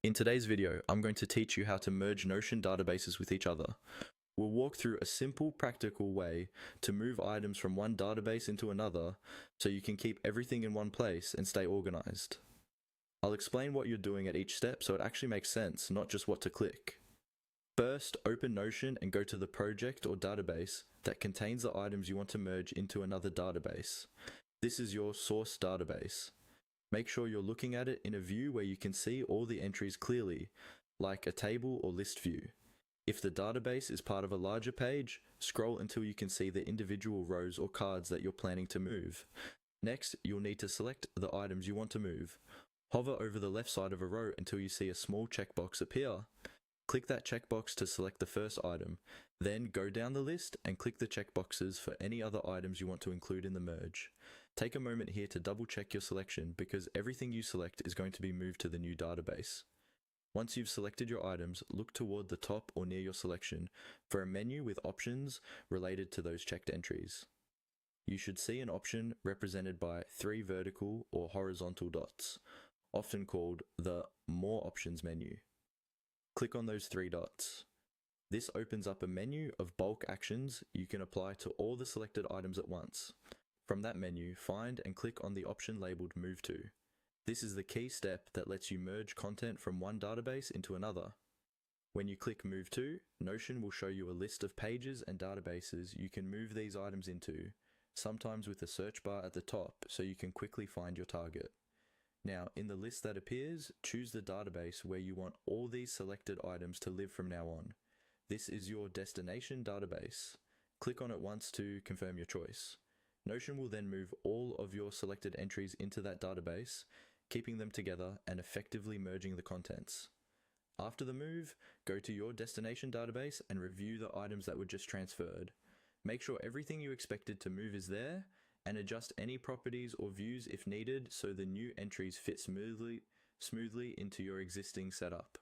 In today's video, I'm going to teach you how to merge Notion databases with each other. We'll walk through a simple, practical way to move items from one database into another so you can keep everything in one place and stay organized. I'll explain what you're doing at each step so it actually makes sense, not just what to click. First, open Notion and go to the project or database that contains the items you want to merge into another database. This is your source database. Make sure you're looking at it in a view where you can see all the entries clearly, like a table or list view. If the database is part of a larger page, scroll until you can see the individual rows or cards that you're planning to move. Next, you'll need to select the items you want to move. Hover over the left side of a row until you see a small checkbox appear. Click that checkbox to select the first item. Then go down the list and click the checkboxes for any other items you want to include in the merge. Take a moment here to double check your selection because everything you select is going to be moved to the new database. Once you've selected your items, look toward the top or near your selection for a menu with options related to those checked entries. You should see an option represented by 3 vertical or horizontal dots, often called the More Options menu. Click on those 3 dots. This opens up a menu of bulk actions you can apply to all the selected items at once. From that menu, find and click on the option labeled Move To. This is the key step that lets you merge content from one database into another. When you click Move To, Notion will show you a list of pages and databases you can move these items into, sometimes with a search bar at the top so you can quickly find your target. Now, in the list that appears, choose the database where you want all these selected items to live from now on. This is your destination database. Click on it once to confirm your choice. Notion will then move all of your selected entries into that database, keeping them together and effectively merging the contents. After the move, go to your destination database and review the items that were just transferred. Make sure everything you expected to move is there, and adjust any properties or views if needed so the new entries fit smoothly into your existing setup.